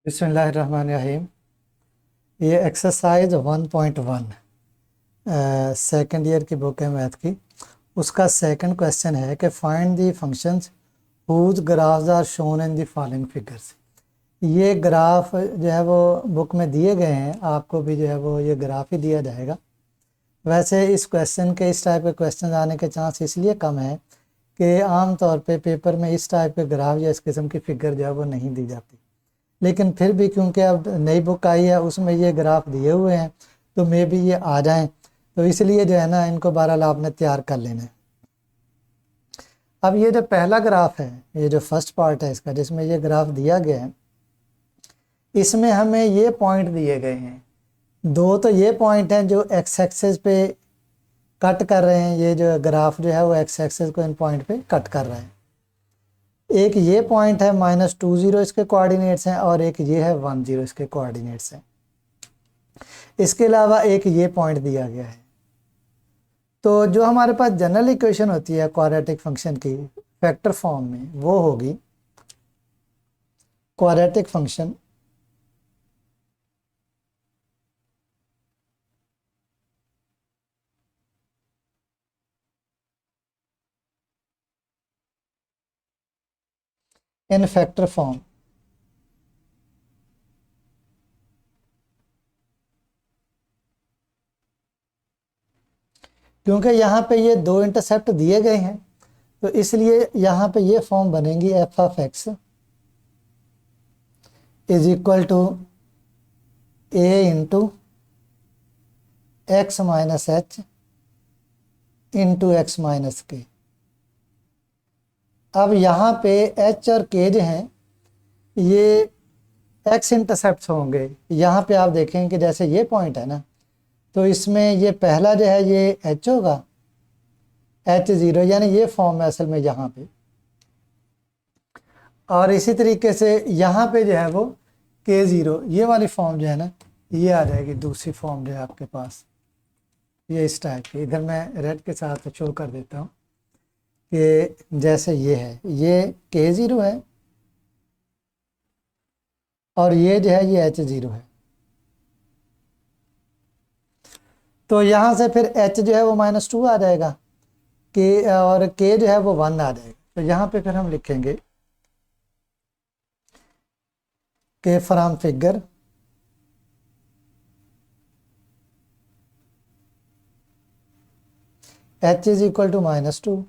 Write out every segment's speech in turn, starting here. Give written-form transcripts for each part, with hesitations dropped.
बिस्मिल्लाहिर्रहमानिर्रहीम। ये exercise 1.1 second year की बुक है मैथ की। उसका सेकंड क्वेश्चन है कि find the functions whose graphs are shown in the following figures. ये ग्राफ जो है वो बुक में दिए गए हैं, आपको भी जो है वो ये ग्राफ ही दिया जाएगा। वैसे इस क्वेश्चन के इस टाइप के क्वेश्चन आने के चांस इसलिए कम है कि आम तौर पे पेपर में इस टाइप के ग्राफ या इस किस्म की फिगर जो है वो नहीं दी जाती, लेकिन फिर भी क्योंकि अब नई बुक आई है उसमें ये ग्राफ दिए हुए हैं तो मे भी ये आ जाएं, तो इसलिए जो है ना इनको बहरहाल आपने तैयार कर लेना है। अब ये जो पहला ग्राफ है, ये जो फर्स्ट पार्ट है इसका, जिसमें ये ग्राफ दिया गया है, इसमें हमें ये पॉइंट दिए गए हैं। दो तो ये पॉइंट हैं जो एक्स एक्सेस पे कट कर रहे हैं, ये जो ग्राफ जो है वो एक्स एक्सेस को इन पॉइंट पे कट कर रहा है। एक ये पॉइंट है -20 इसके कोऑर्डिनेट्स हैं, और एक ये है 10 इसके कोऑर्डिनेट्स हैं। इसके अलावा एक ये पॉइंट दिया गया है। तो जो हमारे पास जनरल इक्वेशन होती है क्वाड्रेटिक फंक्शन की फैक्टर फॉर्म में, वो होगी quadratic function in factor form. क्योंकि यहाँ पे ये दो इंटरसेप्ट दिए गए हैं, तो इसलिए यहाँ पे ये फॉर्म बनेगी f of x is equal to a into x minus h into x minus k. अब यहाँ पे एच और के जो हैं ये एक्स इंटरसेप्ट होंगे। यहाँ पे आप देखें कि जैसे ये पॉइंट है ना, तो इसमें ये पहला जो है ये एच होगा, H0, यानी ये फॉर्म है असल में यहाँ पे। और इसी तरीके से यहाँ पे जो है वो K0, ये वाली फॉर्म जो है ना ये आ जाएगी, दूसरी फॉर्म जो है आपके पास ये इस टाइप की। इधर मैं रेड के साथ शो कर देता हूँ कि जैसे ये है, ये K0 है और ये जो है ये H0 है। तो यहाँ से फिर H जो है वो -2 आ जाएगा, K और K जो है वो 1 आ जाएगा। तो यहाँ पे फिर हम लिखेंगे कि from figure H is equal to -2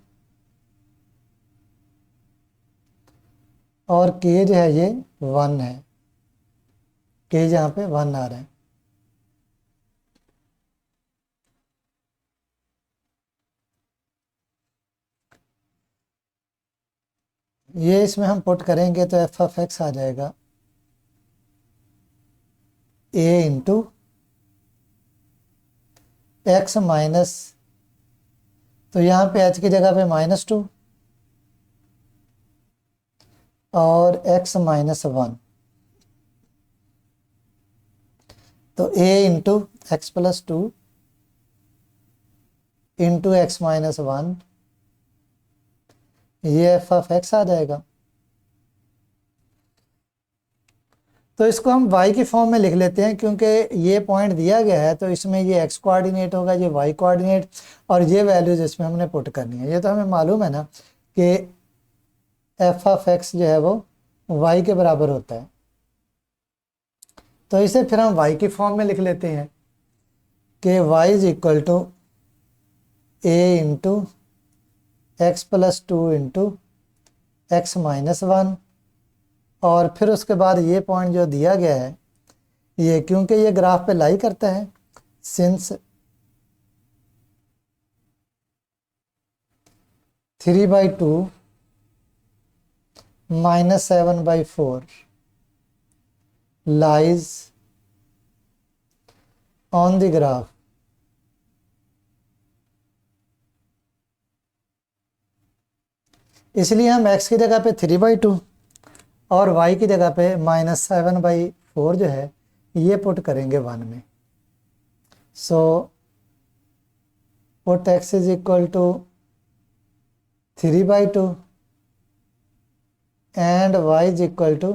और K जो है ये 1 है, K यहाँ पे 1 आ रहा है। ये इसमें हम पुट करेंगे तो एफ ऑफ एक्स आ जाएगा ए इंटू एक्स माइनस, तो यहाँ पे एच की जगह पे -2 और x -1, तो a into x plus 2 into x -1, ये एफ ऑफ एक्स आ जाएगा। तो इसको हम y की फॉर्म में लिख लेते हैं, क्योंकि ये पॉइंट दिया गया है तो इसमें ये x कोऑर्डिनेट होगा, ये y कोऑर्डिनेट, और ये वैल्यूज इसमें हमने पुट करनी है। ये तो हमें मालूम है ना कि एफ ऑफ एक्स जो है वो y के बराबर होता है। तो इसे फिर हम y की फॉर्म में लिख लेते हैं कि y is equal to a into x plus 2 into x -1, और फिर उसके बाद ये पॉइंट जो दिया गया है ये, क्योंकि ये ग्राफ पे लाई करता है, since 3/2 -7/4 lies on the graph, इसलिए हम x की जगह पे 3/2 और y की जगह पे -7/4 जो है ये पुट करेंगे 1 में। So put x is equal to 3/2 and y is equal to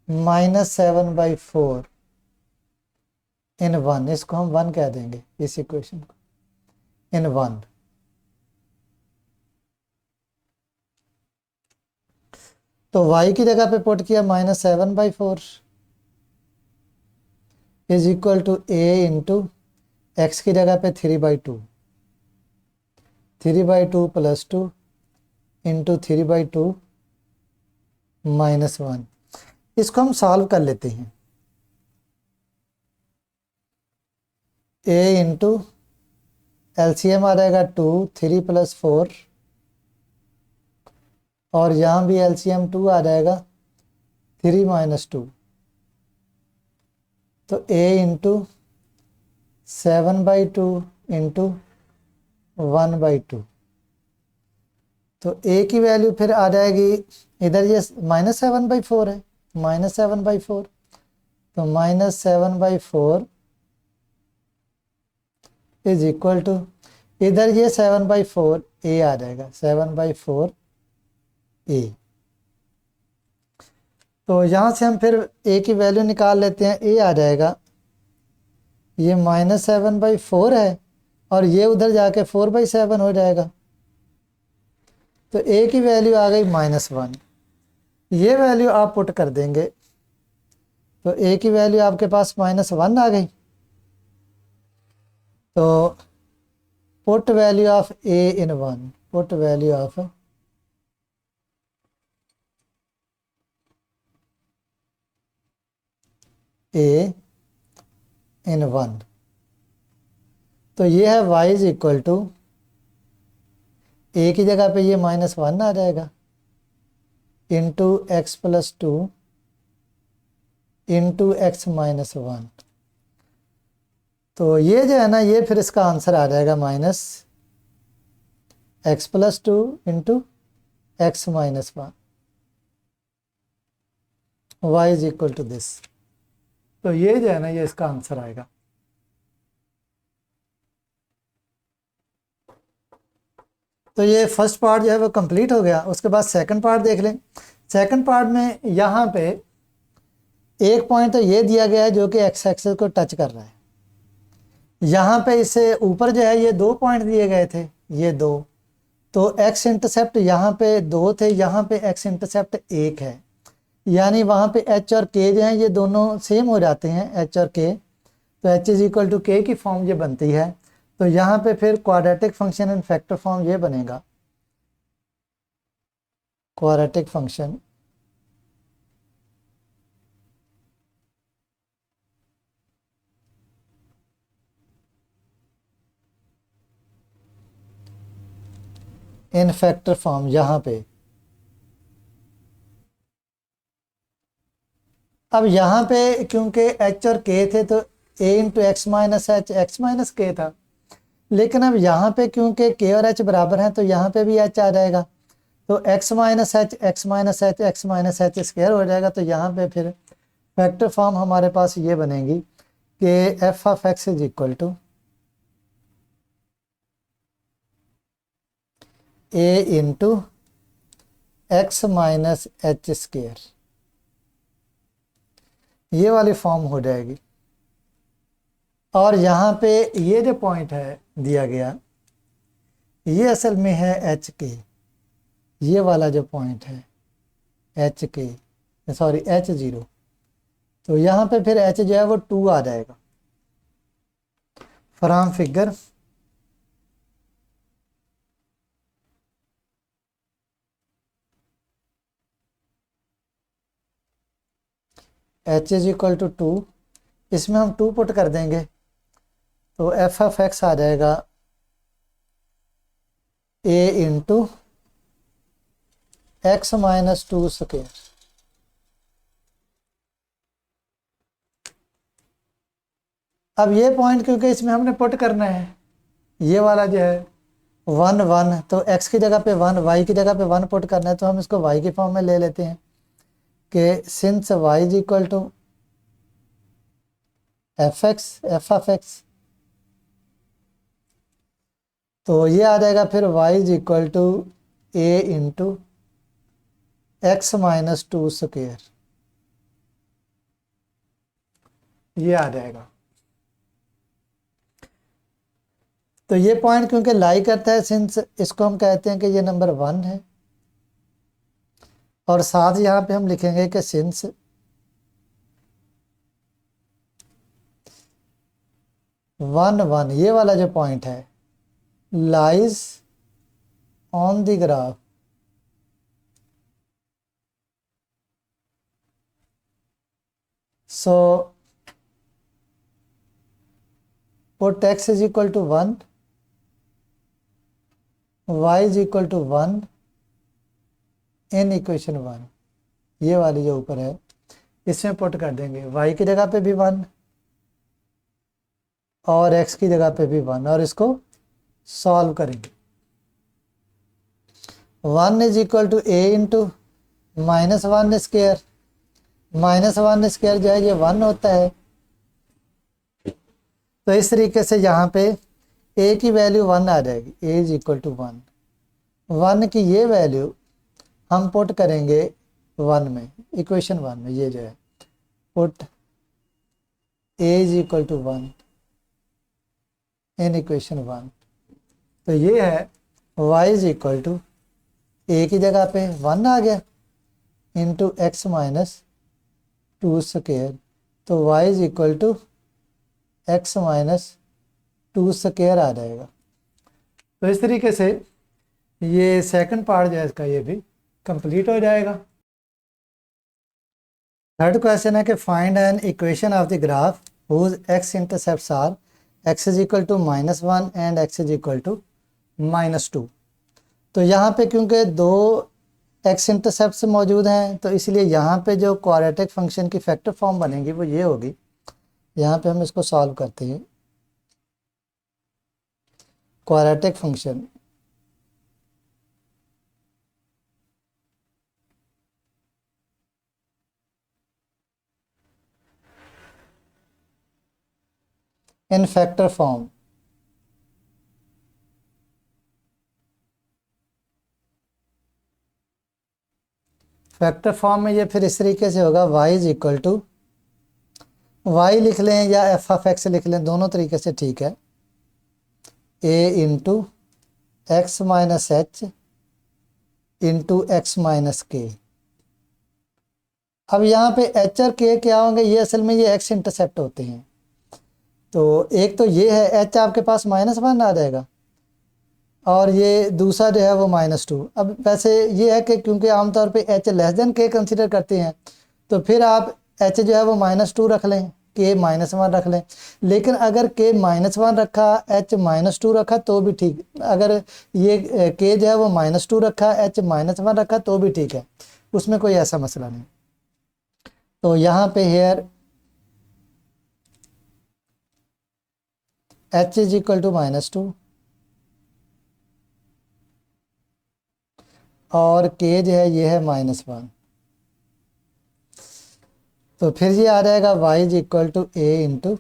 -7/4 in 1, इसको हम 1 कह देंगे इस इक्वेशन को, इन 1। तो y की जगह पे पुट किया -7/4 is equal to a into x की जगह पे 3/2, 3/2 + 2 इंटू 3/2 -1। इसको हम सॉल्व कर लेते हैं। a इंटू एलसीएम आ जाएगा 2, 3 + 4 और यहाँ भी एलसीएम 2 आ जाएगा, 3 - 2। तो a इंटू 7/2 इंटू 1/2। तो a की वैल्यू फिर आ जाएगी, इधर ये -7/4 है, -7/4, तो -7/4 इज इक्वल टू, इधर ये 7/4 a आ जाएगा, 7/4 a। तो यहाँ से हम फिर a की वैल्यू निकाल लेते हैं, a आ जाएगा, ये -7/4 है और ये उधर जाके 4/7 हो जाएगा। तो a की वैल्यू आ गई -1। ये वैल्यू आप पुट कर देंगे तो a की वैल्यू आपके पास -1 आ गई। तो put value of a in 1, put value of a in 1, तो ये है y is equal to, a की जगह पे ये -1 आ जाएगा इंटू x + 2 इंटू x - 1। तो ये जो है ना, ये फिर इसका आंसर आ जाएगा -x + 2 into x - 1, y is equal to this. तो ये जो है ना, ये इसका आंसर आएगा। तो ये फर्स्ट पार्ट जो है वो कंप्लीट हो गया। उसके बाद सेकंड पार्ट देख लें। सेकंड पार्ट में यहाँ पे एक पॉइंट तो ये दिया गया है जो कि एक्स एक्सिस को टच कर रहा है। यहाँ पे इससे ऊपर जो है ये 2 पॉइंट दिए गए थे, ये 2। तो एक्स इंटरसेप्ट यहाँ पे 2 थे, यहाँ पे एक्स इंटरसेप्ट 1 है, यानी वहाँ पे एच और के जो हैं ये दोनों सेम हो जाते हैं, एच और के। तो एच इज इक्वल टू के की फॉर्म ये बनती है। तो यहाँ पे फिर quadratic function in factor form ये बनेगा, quadratic function in factor form. यहाँ पे अब यहाँ पे क्योंकि एच और के थे तो a into x minus H, x minus के था। लेकिन अब यहाँ पे क्योंकि के और एच बराबर हैं तो यहाँ पे भी एच आ जाएगा। तो x minus H, x minus H, x minus h square हो जाएगा। तो यहाँ पे फिर फैक्टर फॉर्म हमारे पास ये बनेगी कि f of x is equal to a into x minus h square, ये वाली फॉर्म हो जाएगी। और यहाँ पे ये जो पॉइंट है दिया गया, ये असल में है एच के, ये वाला जो पॉइंट है एच के, सॉरी H0। तो यहाँ पे फिर एच जो है वो 2 आ जाएगा from figure h is equal to 2। इसमें हम 2 पुट कर देंगे तो एफ ऑफ एक्स आ जाएगा a into x minus 2 square. अब ये पॉइंट क्योंकि इसमें हमने पुट करना है, ये वाला जो है 1 1, तो x की जगह पे 1, y की जगह पे 1 पुट करना है। तो हम इसको y की फॉर्म में ले लेते हैं कि since y is equal to f x, f of x, तो ये आ जाएगा फिर y is equal to a into x minus 2 square. ये आ जाएगा। तो ये पॉइंट क्योंकि लाई करता है, सिंस इसको हम कहते हैं कि ये नंबर 1 है। और साथ यहाँ पे हम लिखेंगे कि सिंस वन वन, ये वाला जो पॉइंट है, lies on the graph so put x is equal to 1, y is equal to 1 in equation 1। ये वाली जो ऊपर है इसमें पुट कर देंगे y की जगह पे भी 1 और x की जगह पे भी 1 और इसको सॉल्व करेंगे। 1 is equal to a into -1 square, -1 square जो है ये 1 होता है। तो इस तरीके से यहाँ पे a की वैल्यू 1 आ जाएगी, a इज इक्वल टू 1। 1 की ये वैल्यू हम पुट करेंगे 1 में, इक्वेशन 1 में। ये जो है put a is equal to 1 in equation 1। तो ये है y is equal to a की जगह पे 1 आ गया इंटू x माइनस 2 स्क्वायर। तो y is equal to x minus 2 square आ जाएगा। तो इस तरीके से ये सेकंड पार्ट जो है इसका ये भी कंप्लीट हो जाएगा। थर्ड क्वेश्चन है कि find an equation of the graph whose x intercepts are x is equal to -1 and x is equal to -2। तो यहाँ पे क्योंकि दो x इंटरसेप्ट्स मौजूद हैं तो इसलिए यहाँ पे जो क्वाड्रेटिक फंक्शन की फैक्टर फॉर्म बनेगी वो ये होगी। यहाँ पे हम इसको सॉल्व करते हैं। Quadratic function in factor form, factor form में ये फिर इस तरीके से होगा y is equal to, y लिख लें या f ऑफ x लिख लें, दोनों तरीके से ठीक है। a into x minus h into x minus k. अब यहाँ पे h और k क्या होंगे, ये असल में ये x इंटरसेप्ट होते हैं। तो एक तो ये है h आपके पास -1 आ जाएगा और ये दूसरा जो है वो -2। अब वैसे ये है कि क्योंकि आमतौर पे h less than k consider करते हैं तो फिर आप h जो है वो -2 रख लें, k -1 रख लें। लेकिन अगर k -1 रखा h -2 रखा तो भी ठीक, अगर ये k जो है वो -2 रखा h -1 रखा तो भी ठीक है, उसमें कोई ऐसा मसला नहीं। तो यहाँ पे here h is equal to -2 और k जो है ये है -1। तो फिर ये आ जाएगा y is equal to a into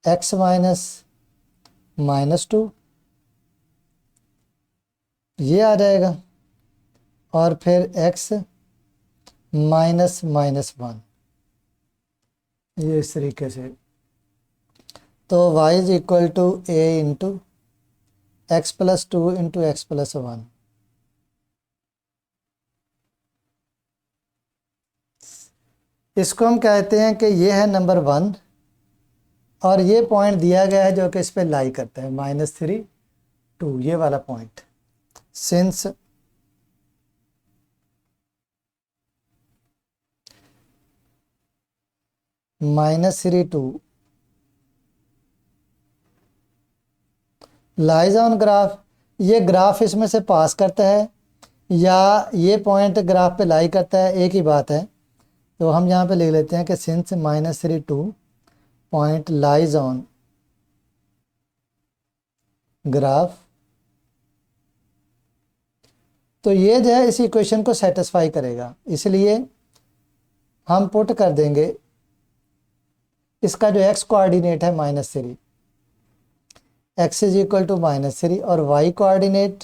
x minus -2, ये आ जाएगा और फिर x माइनस -1, ये इस तरीके से। तो y is equal to a into x plus 2 into x plus 1। इसको हम कहते हैं कि ये है नंबर 1 और ये पॉइंट दिया गया है जो कि इस पे लाई करता है -3 2, ये वाला point. Since -3 2 lies on graph, ये ग्राफ इसमें से पास करता है या ये पॉइंट ग्राफ पे लाई करता है, एक ही बात है। तो हम यहाँ पे लिख लेते हैं कि since -3 2 point lies on graph, तो ये जो है इस इक्वेशन को सेटिस्फाई करेगा। इसलिए हम पुट कर देंगे इसका जो x कोऑर्डिनेट है -3, x इज इक्वल टू -3 और y coordinate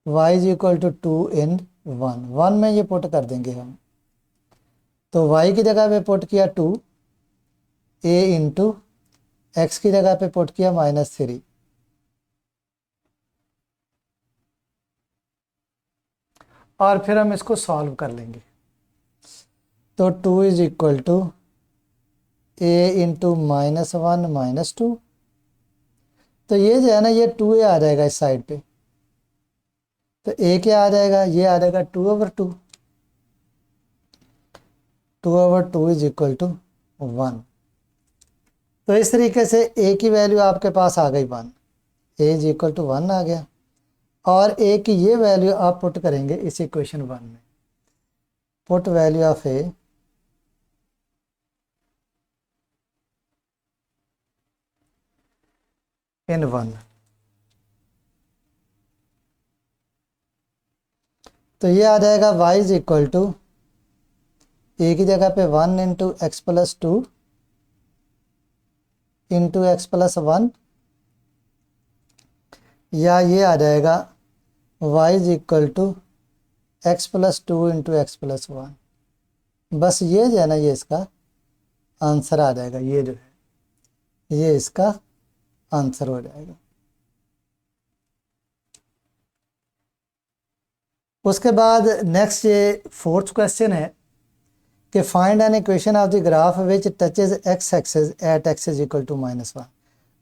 y is equal to 2 in 1 में ये पुट कर देंगे हम। तो y की जगह पे पुट किया 2, a इंटू एक्स की जगह पे पुट किया -3, और फिर हम इसको सॉल्व कर लेंगे। तो 2 is equal to a into -1 -2, तो ये जो है ना, ये 2a आ जाएगा इस साइड पे, तो a क्या आ जाएगा, ये आ जाएगा 2/2, 2/2 इज इक्वल टू 1। तो इस तरीके से a की वैल्यू आपके पास आ गई 1, a इज इक्वल टू 1 आ गया, और a की ये वैल्यू आप पुट करेंगे इस इक्वेशन 1 में। Put value of a in 1, तो ये आ जाएगा y is equal to a की जगह पे 1 into x plus 2 into x plus 1, या ये आ जाएगा y is equal to x plus 2 into x plus 1। बस ये जो है ना, ये इसका आंसर आ जाएगा, ये जो है ये इसका आंसर हो जाएगा। उसके बाद नेक्स्ट ये 4th क्वेश्चन है कि find an equation of the graph which touches x axis at x is equal to -1।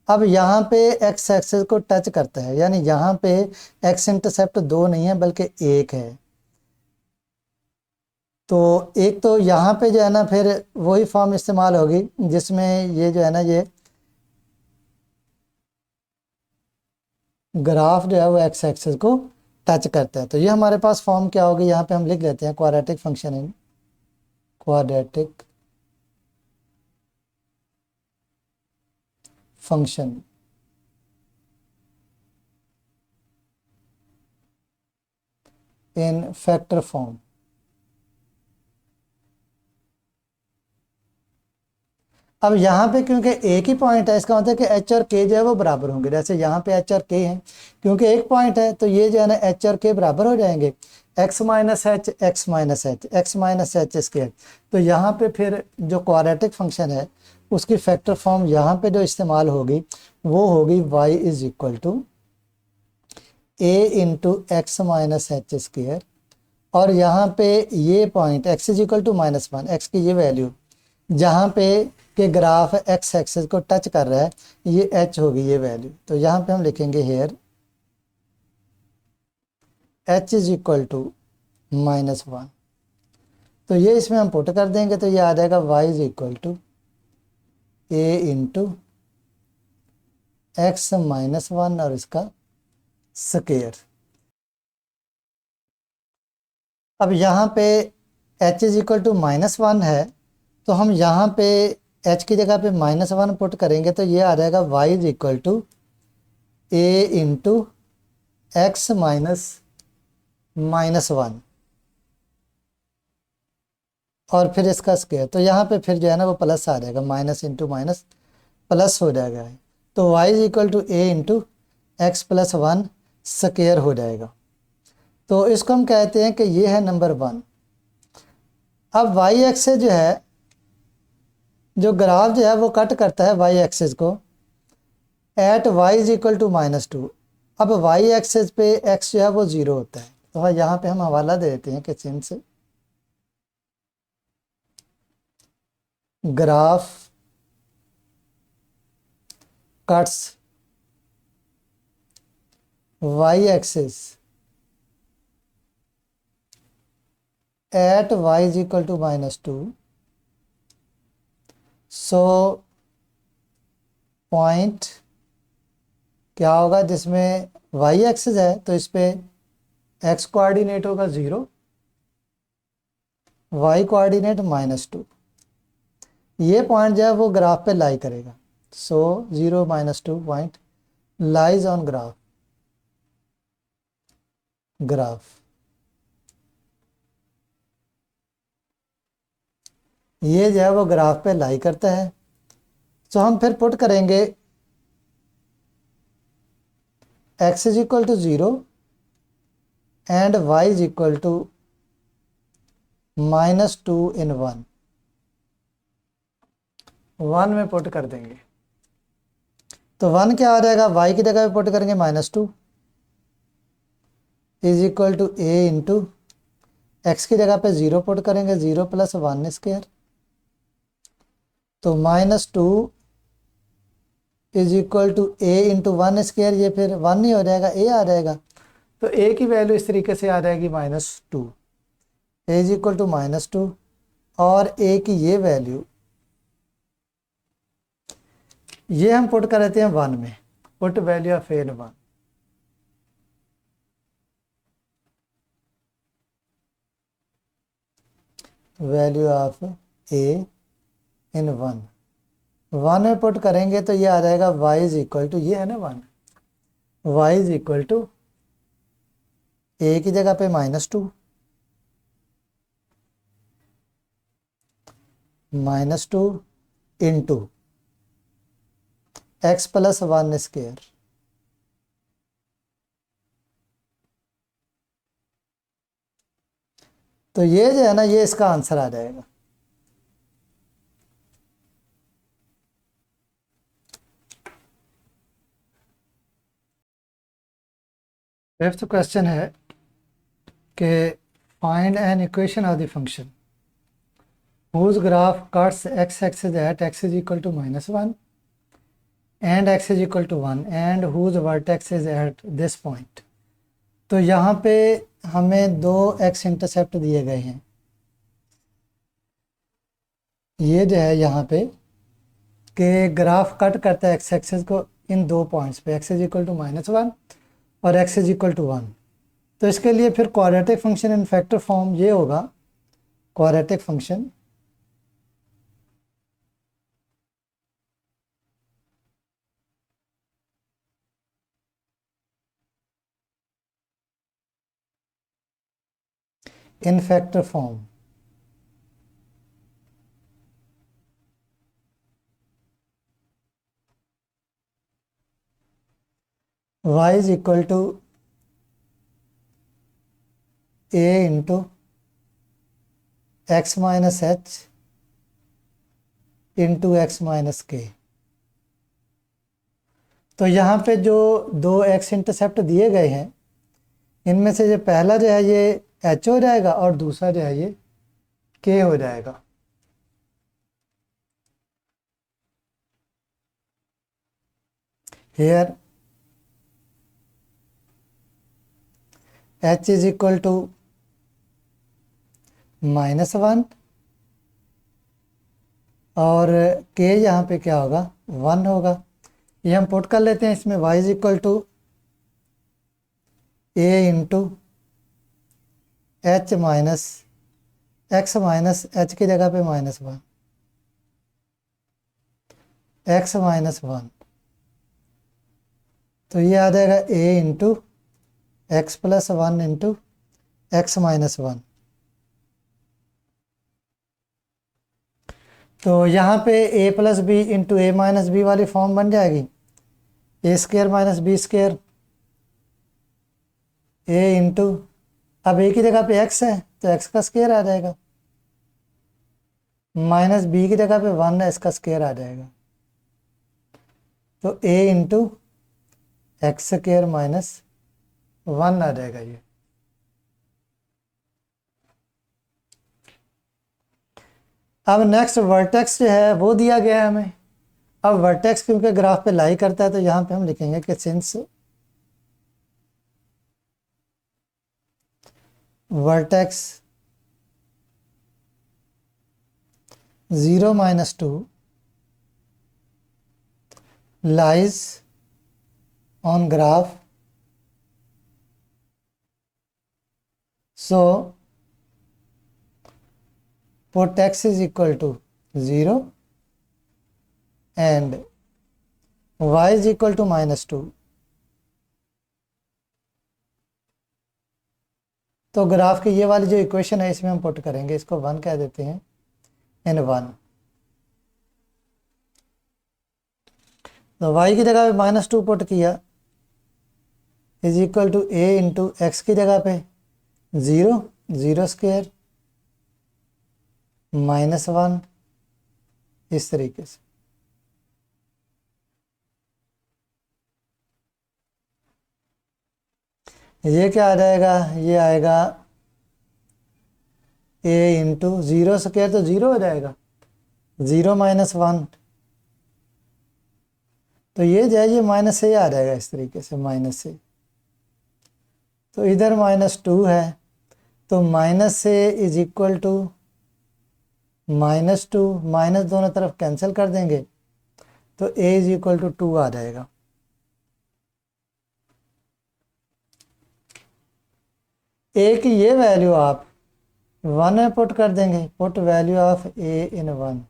अब यहाँ पे एक्स एक्सिस को टच करता है, यानी यहाँ पे एक्स इंटरसेप्ट 2 नहीं है बल्कि 1 है। तो एक तो यहाँ पे जो है ना, फिर वही फॉर्म इस्तेमाल होगी जिसमें ये जो है ना, ये ग्राफ जो है वो एक्स एक्सिस को टच करता है। तो ये हमारे पास फॉर्म क्या होगी, यहाँ पे हम लिख लेते हैं quadratic function in quadratic function in factor form. अब यहाँ पे क्योंकि एक ही पॉइंट है, इसका मतलब कि एच और के जो है वो बराबर होंगे। जैसे यहाँ पे एच और के हैं, क्योंकि एक पॉइंट है तो ये जो है ना एच और के बराबर हो जाएंगे, x minus H x minus H x minus h square. तो यहाँ पे फिर जो क्वाड्रेटिक फंक्शन है उसकी फैक्टर फॉर्म यहाँ पे जो इस्तेमाल होगी वो होगी y is equal to a into x minus h square, और यहाँ पे ये point x is equal to -1, x की ये वैल्यू जहाँ पे के ग्राफ एक्स एक्सिस को टच कर रहा है, ये h होगी ये वैल्यू। तो यहाँ पे हम लिखेंगे here h is equal to -1, तो ये इसमें हम पुट कर देंगे, तो ये आ जाएगा y is equal to a into x -1 और इसका स्क्वायर। अब यहाँ पे h इज इक्वल टू -1 है, तो हम यहाँ पे h की जगह पे -1 पुट करेंगे, तो ये आ जाएगा y is equal to a into x -1 और फिर इसका स्क्वायर। तो यहाँ पे फिर जो है ना वो प्लस आ जाएगा, माइनस इंटू माइनस प्लस हो जाएगा। तो y is equal to a into x plus 1 square हो जाएगा। तो इसको हम कहते हैं कि ये है नंबर 1। अब y एक्सिस जो है, जो ग्राफ जो है वो कट करता है y एक्सिस को at y is equal to -2। अब y एक्सिस पे x जो है वो 0 होता है। तो यहाँ पे हम हवाला दे देते हैं कि since graph cuts y axis at y is equal to -2, so point क्या होगा जिसमें y एक्सिस है, तो इस पे x कोऑर्डिनेट होगा 0, y कोऑर्डिनेट -2। ये पॉइंट जो है वो ग्राफ पे लाई करेगा। सो 0 -2 पॉइंट लाइज ऑन ग्राफ। ये जो है वो ग्राफ पे लाई करता है। तो हम फिर पुट करेंगे x is equal to 0 and y is equal to -2 in 1। 1 में पुट कर देंगे तो 1 क्या आ जाएगा, y की जगह पे पुट करेंगे -2 is equal to a into x की जगह पे 0 पुट करेंगे, 0 + 1 स्क्वायर, तो -2 is equal to a into 1 square, ये फिर 1 नहीं हो जाएगा, a आ जाएगा। तो a की वैल्यू इस तरीके से आ जाएगी -2, a इज इक्वल टू -2 और a की ये वैल्यू ये हम पुट कर देते हैं 1 में, put value of a in 1, value of a in 1 में पुट करेंगे तो ये आ जाएगा y इज इक्वल टू, ये है ना 1, y is equal to a की जगह पे -2 इंटू x + 1 स्क्वायर, तो ये जो है ना ये इसका आंसर आ जाएगा। फिफ्थ क्वेश्चन है कि find an equation of the function whose graph cuts x-axis at x is equal to -1 and x is equal to 1 and whose vertex is at this point। तो यहाँ पे हमें दो x इंटरसेप्ट दिए गए हैं, ये जो है यहाँ पे कि ग्राफ कट करता है x एक्सिस को इन दो पॉइंट्स पे, x इज इक्वल टू -1 और x इज इक्वल टू 1। तो इसके लिए फिर quadratic function in factor form ये होगा, quadratic function in factor form, y is equal to a into x minus h into x minus k. तो यहाँ पे जो दो x इंटरसेप्ट दिए गए हैं इनमें से जो पहला जो है ये h हो जाएगा और दूसरा जो है ये k हो जाएगा। here h is equal to -1 और k यहाँ पे क्या होगा, 1 होगा। ये हम पुट कर लेते हैं इसमें, y is equal to a into h minus x minus h की जगह पे -1 x माइनस 1, तो ये आ जाएगा a into x plus 1 into x minus 1। तो यहाँ पे a plus b into a minus b वाली फॉर्म बन जाएगी, a square minus b square, a into, अब a की जगह पे x है तो x का स्क्वायर आ जाएगा, माइनस b की जगह पे 1 है, इसका स्क्वायर आ जाएगा, तो a into x square minus 1 आ जाएगा ये। अब नेक्स्ट वर्टेक्स जो है वो दिया गया है हमें। अब वर्टेक्स क्योंकि ग्राफ पे लाई करता है तो यहाँ पे हम लिखेंगे कि since vertex 0 - 2 lies on graph, so put x is equal to 0 and y is equal to -2। तो ग्राफ की ये वाली जो इक्वेशन है इसमें हम पुट करेंगे, इसको 1 कह देते हैं, इन 1। तो y की जगह पे -2 पुट किया is equal to a into x की जगह पे 0 स्क्वायर -1, इस तरीके से। ये क्या आ जाएगा, ये आएगा a इंटू 0² तो 0 हो जाएगा, 0 माइनस 1, तो ये जो है ये माइनस से आ जाएगा इस तरीके से, माइनस से। तो इधर -2 है, तो माइनस से इज इक्वल टू -2, माइनस दोनों तरफ कैंसिल कर देंगे, तो a इज इक्वल टू 2 आ जाएगा। a की ये वैल्यू आप 1 में पुट कर देंगे, put value of a in 1,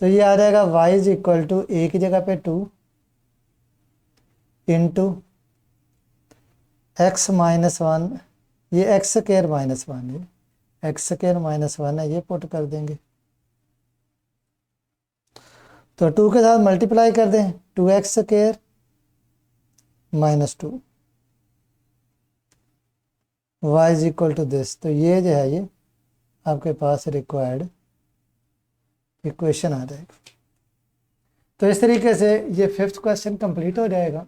तो ये आ जाएगा y is equal to a की जगह पे 2 इंटू x माइनस 1, ये x² माइनस 1 है, x² माइनस 1 है, ये पुट कर देंगे। तो 2 के साथ मल्टीप्लाई कर दें, 2x² minus 2, y is equal to this. तो ये जो है ये आपके पास रिक्वायर्ड इक्वेशन आ जाएगा। तो इस तरीके से ये 5th क्वेश्चन कंप्लीट हो जाएगा।